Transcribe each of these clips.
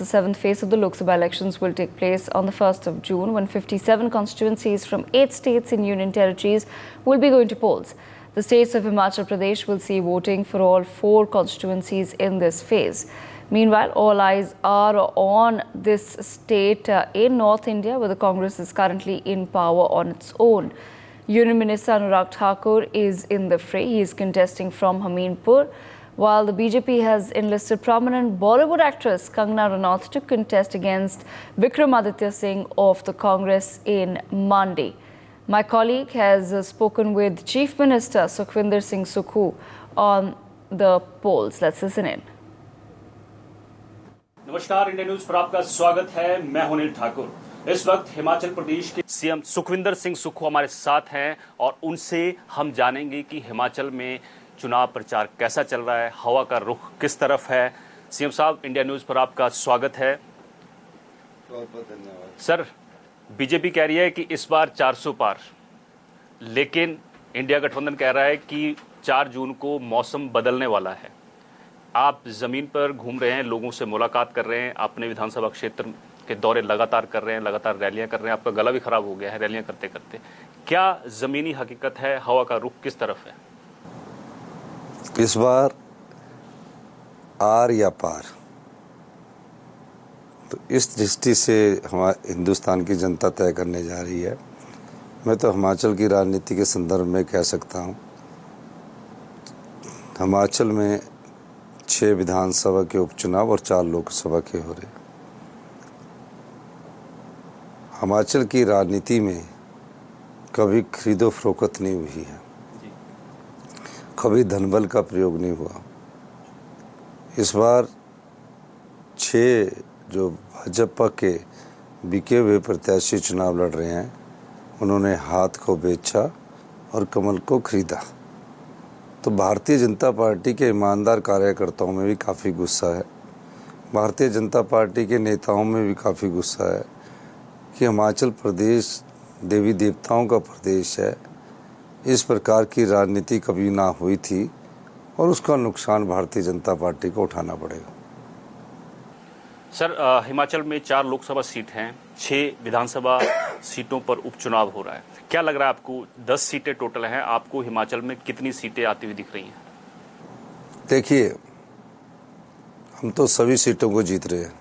The seventh phase of the Lok Sabha elections will take place on the 1st of June, when 57 constituencies from 8 states and union territories will be going to polls. The states of Himachal Pradesh will see voting for all 4 constituencies in this phase. Meanwhile, all eyes are on this state in North India, where the Congress is currently in power on its own. Union Minister Anurag Thakur is in the fray. He is contesting from Hamirpur, while the BJP has enlisted prominent Bollywood actress Kangana Ranaut to contest against Vikramaditya Singh of the Congress in Mandi. My colleague has spoken with Chief Minister Sukhwinder Singh Sukhu on the polls. Let's listen in. नमस्कार, India news पर आपका स्वागत है। मैं हूं अनिल ठाकुर। इस वक्त हिमाचल प्रदेश के सीएम सुखविंदर सिंह सुक्खू हमारे साथ हैं और उनसे हम जानेंगे कि हिमाचल में चुनाव प्रचार कैसा चल रहा है, हवा का रुख किस तरफ है। सीएम साहब, इंडिया न्यूज पर आपका स्वागत है। बहुत बहुत धन्यवाद। सर, बीजेपी कह रही है कि इस बार 400 पार, लेकिन इंडिया गठबंधन कह रहा है कि 4 जून को मौसम बदलने वाला है। आप जमीन पर घूम रहे हैं, लोगों से मुलाकात कर रहे हैं, अपने विधानसभा क्षेत्र के दौरे लगातार कर रहे हैं, लगातार रैलियां कर रहे हैं। आपका गला भी खराब हो गया है रैलियां करते करते। क्या जमीनी हकीकत है, हवा का रुख किस तरफ है? इस बार आर या पार, तो इस दृष्टि से हमारे हिंदुस्तान की जनता तय करने जा रही है। मैं तो हिमाचल की राजनीति के संदर्भ में कह सकता हूँ, हिमाचल में 6 विधानसभा के उपचुनाव और 4 लोकसभा के हो रहे। हिमाचल की राजनीति में कभी खरीदो फरोख्त नहीं हुई है, कभी धनबल का प्रयोग नहीं हुआ। इस बार 6 जो भाजपा के बिके हुए प्रत्याशी चुनाव लड़ रहे हैं, उन्होंने हाथ को बेचा और कमल को खरीदा। तो भारतीय जनता पार्टी के ईमानदार कार्यकर्ताओं में भी काफ़ी गुस्सा है, भारतीय जनता पार्टी के नेताओं में भी काफ़ी गुस्सा है कि हिमाचल प्रदेश देवी देवताओं का प्रदेश है। इस प्रकार की राजनीति कभी ना हुई थी और उसका नुकसान भारतीय जनता पार्टी को उठाना पड़ेगा। सर, हिमाचल में 4 लोकसभा सीट हैं, 6 विधानसभा सीटों पर उपचुनाव हो रहा है। क्या लग रहा है आपको? 10 सीटें टोटल हैं। आपको हिमाचल में कितनी सीटें आती हुई दिख रही हैं? देखिए, हम तो सभी सीटों को जीत रहे हैं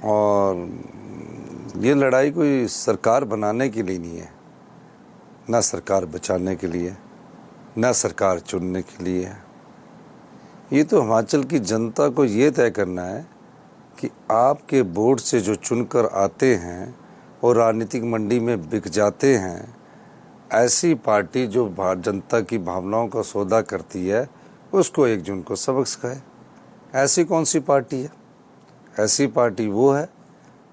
और ये लड़ाई कोई सरकार बनाने के लिए नहीं है, ना सरकार बचाने के लिए, ना सरकार चुनने के लिए है। ये तो हिमाचल की जनता को ये तय करना है कि आपके बोर्ड से जो चुनकर आते हैं और राजनीतिक मंडी में बिक जाते हैं, ऐसी पार्टी जो जनता की भावनाओं का सौदा करती है, उसको 1 जून को सबक सिखाए। ऐसी कौन सी पार्टी है? ऐसी पार्टी वो है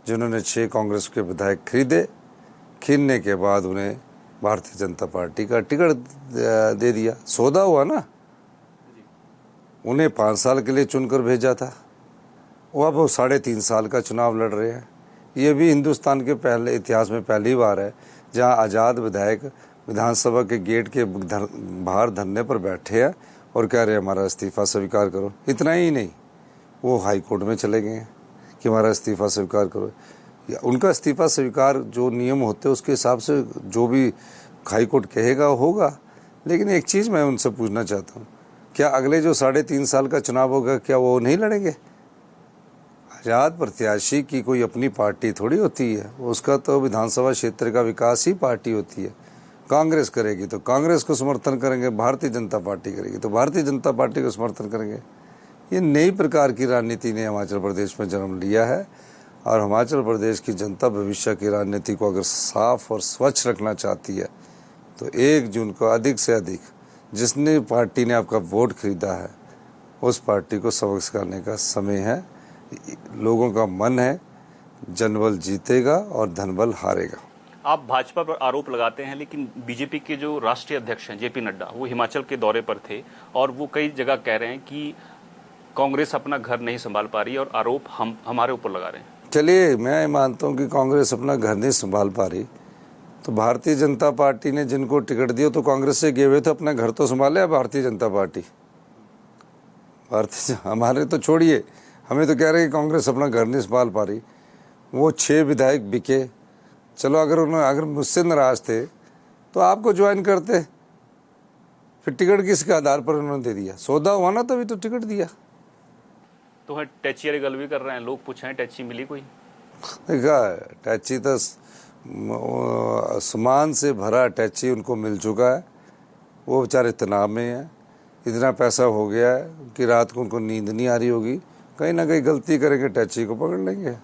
जिन्होंने 6 कांग्रेस के विधायक खरीदने के बाद उन्हें भारतीय जनता पार्टी का टिकट दे दिया। सौदा हुआ ना, उन्हें 5 साल के लिए चुनकर भेजा था, वो 3.5 साल का चुनाव लड़ रहे हैं। ये भी हिंदुस्तान के पहले इतिहास में पहली बार है जहां आज़ाद विधायक विधानसभा के गेट के बाहर धरने पर बैठे हैं और कह रहे हैं हमारा इस्तीफा स्वीकार करो। इतना ही नहीं, वो हाई कोर्ट में चले गए हैं कि हमारा इस्तीफा स्वीकार करो। उनका इस्तीफा स्वीकार जो नियम होते हैं उसके हिसाब से जो भी हाई कोर्ट कहेगा होगा। लेकिन एक चीज़ मैं उनसे पूछना चाहता हूँ, क्या अगले जो 3.5 साल का चुनाव होगा, क्या वो नहीं लड़ेंगे? आज़ाद प्रत्याशी की कोई अपनी पार्टी थोड़ी होती है, उसका तो विधानसभा क्षेत्र का विकास ही पार्टी होती है। कांग्रेस करेगी तो कांग्रेस को समर्थन करेंगे, भारतीय जनता पार्टी करेगी तो भारतीय जनता पार्टी को समर्थन करेंगे। ये नई प्रकार की राजनीति ने हिमाचल प्रदेश में जन्म लिया है और हिमाचल प्रदेश की जनता भविष्य की राजनीति को अगर साफ और स्वच्छ रखना चाहती है तो 1 जून को अधिक से अधिक जिसने पार्टी ने आपका वोट खरीदा है, उस पार्टी को सबक सिखाने का समय है। लोगों का मन है, जनबल जीतेगा और धनबल हारेगा। आप भाजपा पर आरोप लगाते हैं, लेकिन बीजेपी के जो राष्ट्रीय अध्यक्ष हैं जेपी नड्डा, वो हिमाचल के दौरे पर थे और वो कई जगह कह रहे हैं कि कांग्रेस अपना घर नहीं संभाल पा रही और आरोप हमारे ऊपर लगा रहे हैं। चलिए, मैं मानता हूँ कि कांग्रेस अपना घर नहीं संभाल पा रही, तो भारतीय जनता पार्टी ने जिनको टिकट दिया तो कांग्रेस से गए हुए थे, अपना घर तो संभाले। भारतीय जनता पार्टी हमारे तो छोड़िए, हमें तो कह रहे हैं कि कांग्रेस अपना घर नहीं संभाल पा रही। वो 6 विधायक बिके। चलो अगर मुझसे नाराज थे तो आपको ज्वाइन करते, फिर टिकट किसके आधार पर उन्होंने दे दिया? सौदा हुआ ना तभी तो टिकट दिया। तो है टैची वाली गल भी कर रहे हैं लोग, पूछे हैं टैची मिली कोई? देखा, टैची तो सामान से भरा टैची उनको मिल चुका है। वो बेचारे तनाव में हैं, इतना पैसा हो गया है कि रात को उनको नींद नहीं आ रही होगी। कहीं ना कहीं गलती करेंगे, टैची को पकड़ लेंगे।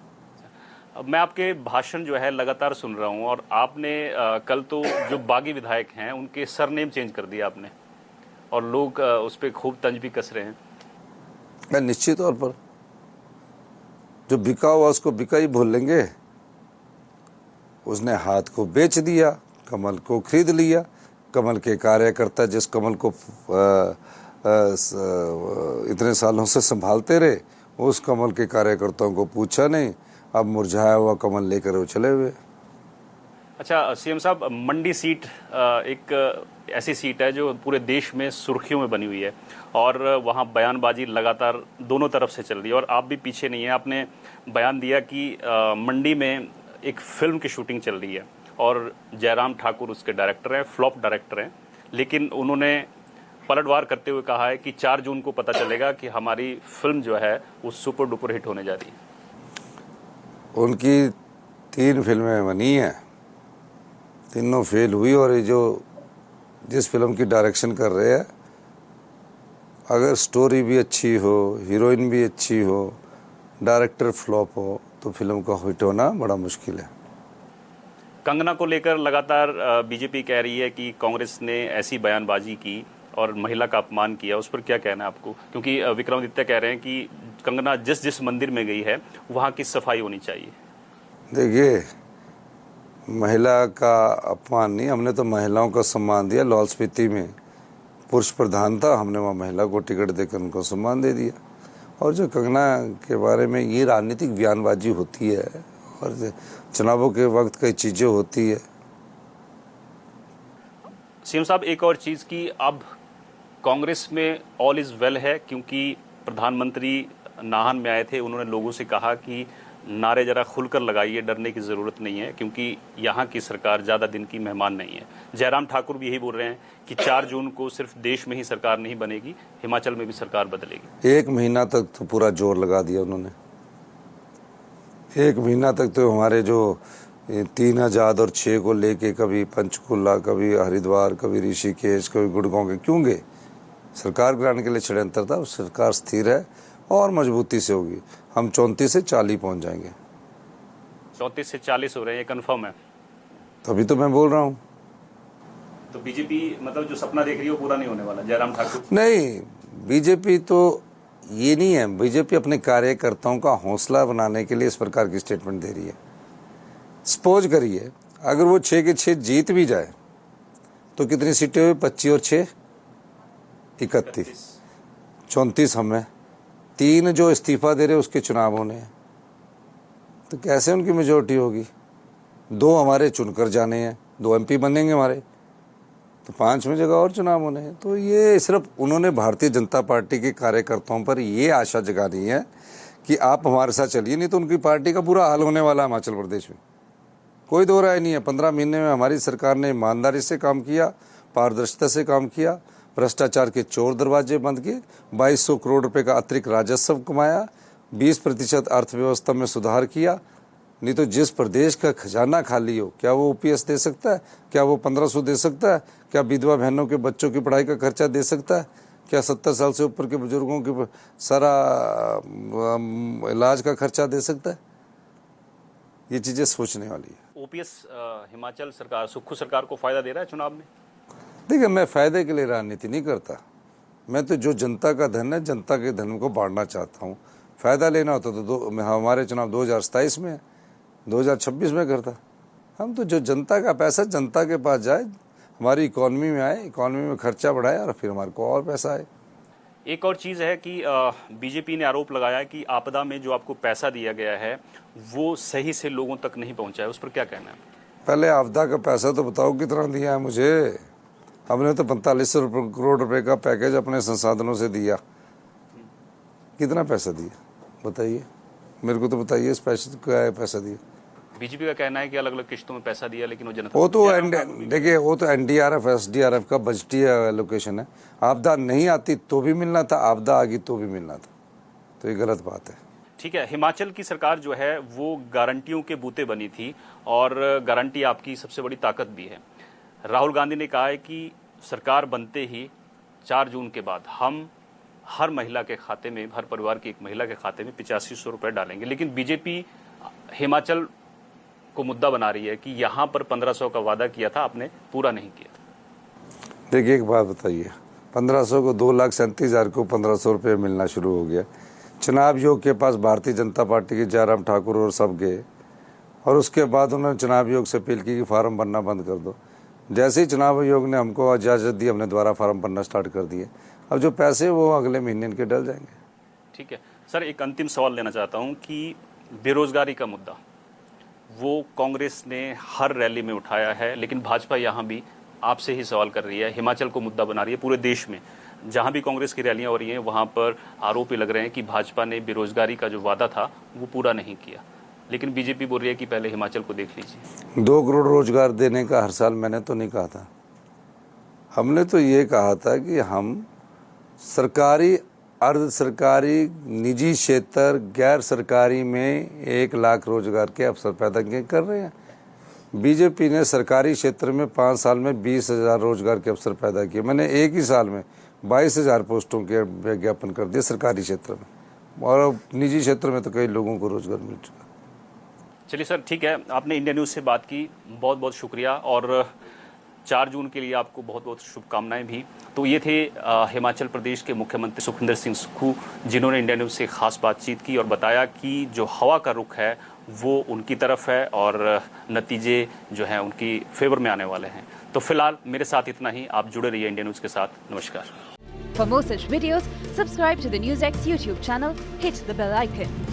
अब मैं आपके भाषण जो है लगातार सुन रहा हूं, और आपने कल तो जो बागी विधायक हैं उनके सरनेम चेंज कर दिया आपने, और लोग उस पर खूब तंज भी कस रहे हैं। निश्चित तौर पर जो बिका हुआ उसको बिका ही भूल लेंगे। उसने हाथ को बेच दिया, कमल को खरीद लिया। कमल के कार्यकर्ता जिस कमल को इतने सालों से संभालते रहे, उस कमल के कार्यकर्ताओं को पूछा नहीं। अब मुरझाया हुआ कमल लेकर वो चले हुए। अच्छा सीएम साहब, मंडी सीट एक ऐसी सीट है जो पूरे देश में सुर्खियों में बनी हुई है, और वहाँ बयानबाजी लगातार दोनों तरफ से चल रही है, और आप भी पीछे नहीं है। आपने बयान दिया कि मंडी में एक फिल्म की शूटिंग चल रही है और जयराम ठाकुर उसके डायरेक्टर हैं, फ्लॉप डायरेक्टर हैं, लेकिन उन्होंने पलटवार करते हुए कहा है कि 4 जून को पता चलेगा कि हमारी फिल्म जो है वो सुपर डुपर हिट होने जा रही है। उनकी 3 फिल्में बनी हैं, तीनों फेल हुई। और ये जो जिस फिल्म की डायरेक्शन कर रहे हैं, अगर स्टोरी भी अच्छी हो, हीरोइन भी अच्छी हो, डायरेक्टर फ्लॉप हो, तो फिल्म का हिट होना बड़ा मुश्किल है। कंगना को लेकर लगातार बीजेपी कह रही है कि कांग्रेस ने ऐसी बयानबाजी की और महिला का अपमान किया, उस पर क्या कहना है आपको? क्योंकि विक्रमादित्य कह रहे हैं कि कंगना जिस जिस मंदिर में गई है वहाँ की सफाई होनी चाहिए। देखिए, महिला का अपमान नहीं, हमने तो महिलाओं का सम्मान दिया। लाहौल स्पीति में पुरुष प्रधान था, हमने वहाँ महिला को टिकट देकर उनको सम्मान दे दिया। और जो कंगना के बारे में ये राजनीतिक बयानबाजी होती है, और चुनावों के वक्त कई चीज़ें होती है। सीएम साहब, एक और चीज़ की अब कांग्रेस में ऑल इज़ वेल है, क्योंकि प्रधानमंत्री नाहन में आए थे, उन्होंने लोगों से कहा कि नारे जरा खुलकर लगाइए, डरने की ज़रूरत नहीं है, क्योंकि यहाँ की सरकार ज़्यादा दिन की मेहमान नहीं है। जयराम ठाकुर भी यही बोल रहे हैं कि 4 जून को सिर्फ देश में ही सरकार नहीं बनेगी, हिमाचल में भी सरकार बदलेगी। 1 महीना तक तो पूरा जोर लगा दिया उन्होंने। 1 महीना तक तो हमारे जो 3 आज़ाद और 6 को लेके कभी पंचकुला, कभी हरिद्वार, कभी ऋषिकेश, कभी गुड़गांव के क्यों गए? सरकार गिराने के लिए षड्यंत्र था। सरकार स्थिर है और मजबूती से होगी। हम 34 से 40 पहुंच जाएंगे। 34 से 40 हो रहे हैं, ये कन्फर्म है? तभी तो मैं बोल रहा हूँ। तो बीजेपी मतलब जो सपना देख रही है वो पूरा नहीं होने वाला, जयराम ठाकुर? नहीं, बीजेपी तो ये नहीं है। बीजेपी अपने कार्यकर्ताओं का हौसला बनाने के लिए इस प्रकार की स्टेटमेंट दे रही है। सपोज करिए, अगर वो 6 के 6 जीत भी जाए तो कितनी सीटें हुई? 25 और 6 31, 34 हमें। 3 जो इस्तीफा दे रहे उसके चुनाव होने हैं, तो कैसे उनकी मेजोरिटी होगी? 2 हमारे चुनकर जाने हैं, 2 MP बनेंगे हमारे, तो 5वीं जगह और चुनाव होने हैं। तो ये सिर्फ उन्होंने भारतीय जनता पार्टी के कार्यकर्ताओं पर ये आशा जगानी है कि आप हमारे साथ चलिए, नहीं तो उनकी पार्टी का बुरा हाल होने वाला है हिमाचल प्रदेश में। कोई दो राय नहीं है। 15 महीने में हमारी सरकार ने ईमानदारी से काम किया, पारदर्शिता से काम किया, भ्रष्टाचार के चोर दरवाजे बंद किए, 2200 करोड़ रुपए का अतिरिक्त राजस्व कमाया, 20% अर्थव्यवस्था में सुधार किया। नहीं तो जिस प्रदेश का खजाना खाली हो, क्या वो OPS दे सकता है? क्या वो 1500 दे सकता है? क्या विधवा बहनों के बच्चों की पढ़ाई का खर्चा दे सकता है? क्या 70 साल से ऊपर के बुजुर्गों के सारा इलाज का खर्चा दे सकता है? ये चीज़ें सोचने वाली है। OPS हिमाचल सरकार, सुक्खू सरकार को फायदा दे रहा है चुनाव में? देखिए, मैं फायदे के लिए राजनीति नहीं करता। मैं तो जो जनता का धन है, जनता के धन को बांटना चाहता हूँ। फायदा लेना होता तो हमारे चुनाव 2027 में है, 2026 में करता। हम तो जो जनता का पैसा जनता के पास जाए, हमारी इकॉनमी में आए, इकॉनमी में खर्चा बढ़ाए और फिर हमारे को और पैसा आए। एक और चीज़ है कि बीजेपी ने आरोप लगाया कि आपदा में जो आपको पैसा दिया गया है वो सही से लोगों तक नहीं पहुंचा है, उस पर क्या कहना है? पहले आपदा का पैसा तो बताओ कितना दिया है मुझे। हमने तो 4500 करोड़ रुपए का पैकेज अपने संसाधनों से दिया। कितना पैसा दिया? बताइए, मेरे को तो बताइए इस पैसे क्या है, पैसा दिया। बीजेपी का कहना है कि अलग अलग किश्तों में पैसा दिया, लेकिन वो जनता वो तो देखिए, वो तो एनडीआरएफ एसडीआरएफ का बजटीय एलोकेशन है। आपदा नहीं आती तो भी मिलना था, आपदा आ गई तो भी मिलना था, तो ये गलत बात है। ठीक है, हिमाचल की सरकार जो है वो गारंटियों के बूते बनी थी और गारंटी आपकी सबसे बड़ी ताकत भी है। राहुल गांधी ने कहा है कि सरकार बनते ही 4 जून के बाद हम हर महिला के खाते में, हर परिवार की एक महिला के खाते में 8500 रुपये डालेंगे, लेकिन बीजेपी हिमाचल को मुद्दा बना रही है कि यहाँ पर 1500 का वादा किया था, आपने पूरा नहीं किया था। देखिए एक बात बताइए, 1500 को 2,37,000 को 1500 रुपये मिलना शुरू हो गया। चुनाव आयोग के पास भारतीय जनता पार्टी के जयराम ठाकुर और सब गए, और उसके बाद उन्होंने चुनाव आयोग से अपील की कि फार्म भरना बंद कर दो। जैसे ही चुनाव आयोग ने हमको इजाज़त दी, हमने दोबारा फार्म भरना स्टार्ट कर दिए। अब जो पैसे वो अगले महीने इनके डल जाएंगे। ठीक है सर, एक अंतिम सवाल लेना चाहता हूँ कि बेरोजगारी का मुद्दा वो कांग्रेस ने हर रैली में उठाया है, लेकिन भाजपा यहाँ भी आपसे ही सवाल कर रही है, हिमाचल को मुद्दा बना रही है। पूरे देश में जहाँ भी कांग्रेस की रैलियाँ हो रही हैं वहाँ पर आरोप लग रहे हैं कि भाजपा ने बेरोजगारी का जो वादा था वो पूरा नहीं किया, लेकिन बीजेपी बोल रही है कि पहले हिमाचल को देख लीजिए। 2 करोड़ रोजगार देने का हर साल मैंने तो नहीं कहा था। हमने तो ये कहा था कि हम सरकारी, अर्ध सरकारी, निजी क्षेत्र, गैर सरकारी में 1 लाख रोजगार के अवसर पैदा कर रहे हैं। बीजेपी ने सरकारी क्षेत्र में 5 साल में 20,000 रोजगार के अवसर पैदा किए। मैंने एक ही साल में 22,000 पोस्टों के विज्ञापन कर दिए सरकारी क्षेत्र में, और निजी क्षेत्र में तो कई लोगों को रोजगार मिल चुका। चलिए सर, ठीक है, आपने इंडिया न्यूज़ से बात की, बहुत बहुत शुक्रिया, और 4 जून के लिए आपको बहुत बहुत शुभकामनाएं भी। तो ये थे हिमाचल प्रदेश के मुख्यमंत्री सुखविंदर सिंह सुक्खू, जिन्होंने इंडिया न्यूज़ से खास बातचीत की और बताया कि जो हवा का रुख है वो उनकी तरफ है और नतीजे जो हैं उनकी फेवर में आने वाले हैं। तो फिलहाल मेरे साथ इतना ही, आप जुड़े रहिए इंडिया न्यूज़ के साथ। नमस्कार। For more such videos, subscribe to the NewsX YouTube channel, hit the bell icon.